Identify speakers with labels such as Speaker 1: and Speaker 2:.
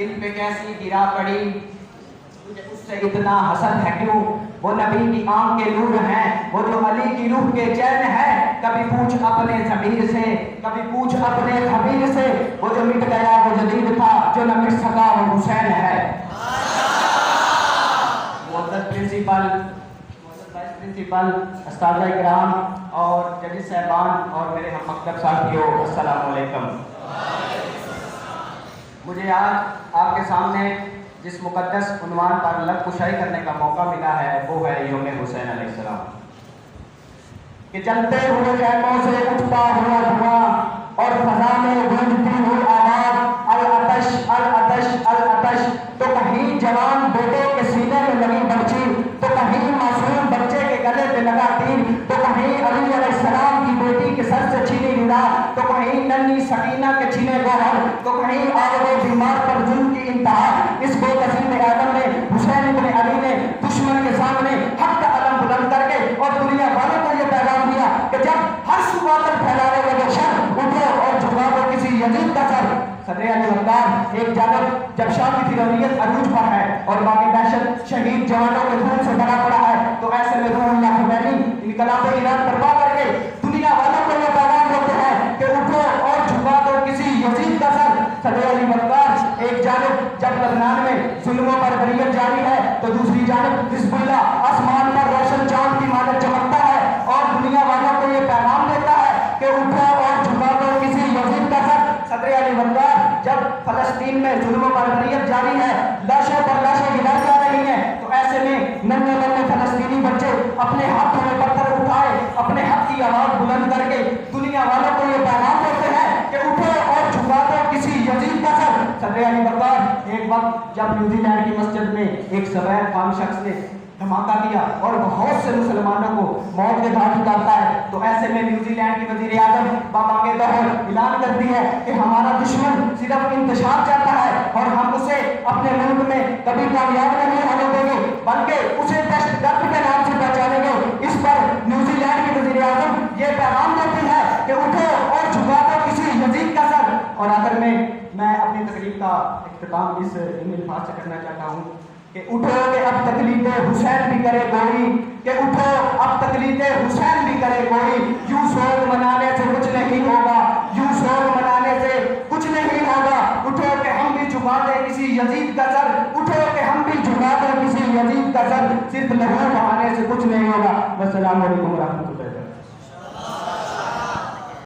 Speaker 1: दिल पे कैसी गिरा पड़ी, तुझे उससे इतना हसद है क्यों? वो नबी की आंख के नूर हैं, वो जो अली की रूह के चैन है। कभी पूछ अपने ज़मीर से, कभी पूछ अपने खबीर से, वो जो मिट गया वो जदीद था, जो न मिट सका वो हुसैन है। मोहतरम प्रिंसिपल, अस्ताद इकराम और जजिस साहबान और मेरे हम मकतब साथियों, अस्सलाम वालेकुम। मुझे आज आपके सामने जिस मुक़द्दस उन्वान पर लब कुशाई करने का मौका मिला है वो है यौम हुसैन अलैहिस्सलाम। कि जलते हुए खैमों से उठता हुआ धुआं और फजा में गूंजती हुई आवाज, अल अतश अल अतश अल अतश। तो कहीं जवान बेटे के सीने में लगी बर्छी, तो कहीं मासूम बच्चे के गले पे लगा तीर, तो कहीं अली अलैहिस्सलाम की बेटी के सर से छीनी निदा, तो कहीं नन्ही सकीना के छीने गौहर, तो कहीं आगे बीमार पर जुल्म की इंतहा। इस बेकसीम आदम ने, हुसैन इब्ने अली ने दुश्मन के सामने हक का अलम बुलंद करके और दुनिया वालों को यह पैगाम दिया कि जब हर सुबह तक फैलाने लगे शर, उठो और झुका दो किसी यजीद का सर। सदर अली वक़्तार एक जानब जब शाम की फिरौनियत अरूज पर है और बाकी दहशत शहीद जवानों के खून से भरा पड़ा है, तो ऐसे में रूहुल्लाह खुमैनी इनकलाब ईरान बर्पा करके दुनिया वालों को यह पैगाम देते हैं कि उठो और झुका दो किसी यजीद का सर। सदर अली वक़्तार एक जानब जब लबनान में जुल्मों पर बरियत जारी है, तो दूसरी जानब हिज़्बुल्लाह आसमान पर रोशन चांद की मानत चमकता है और दुनिया वालों को यह पैगाम देता है कि उठो और झुका दो किसी यजीद का सर। सदर अली वक़्तार जब फलस्तीन में जुल्मों पर बरियत जारी है, लाशों पर लाशें गिराई जा रही हैं, तो ऐसे में नन्हे नन्हे फलस्तीनी बच्चे अपने हाथों में पत्थर उठाए अपने हक की आवाज बुलंद करके दुनिया वालों को ये पैगाम देते हैं कि उठो और झुका दो किसी यजीद का सर। सदर अली वक़्तार एक वक्त जब न्यूजीलैंड की मस्जिद में एक सफेद फाम शख्स ने धमाका किया और बहुत से मुसलमानों को मौत के घाट उतारता है, तो ऐसे में न्यूजीलैंड की वजीर आजम बाबांगे दौर ऐलान करती है कि हमारा दुश्मन सिर्फ इंतशार चाहता है और हम उसे अपने मुल्क में कभी कामयाब नहीं होने देंगे, बल्कि उसे दहशतगर्द के नाम से पहचानेंगे। इस पर न्यूजीलैंड की वजीर आजम ये पैगाम देती है कि उठो और झुका दो किसी यजीद का सर। और आखिर में मैं अपनी तकरीब का इख्तिताम इस अल्फाज से करना चाहता हूँ कि उठो कि अब तकलीफे हुसैन भी करे कोई, कि उठो अब तकलीफे हुसैन भी करे कोई। यूं शोक मनाने से कुछ नहीं होगा, यूं शोक मनाने से कुछ नहीं होगा। उठो कि हम भी झुका दे किसी यजीद का सर, उठो कि हम भी झुका दे किसी यजीद का सर। सिर्फ लहू बहाने से कुछ नहीं होगा। अस्सलाम वालेकुम व रहमतुल्लाह।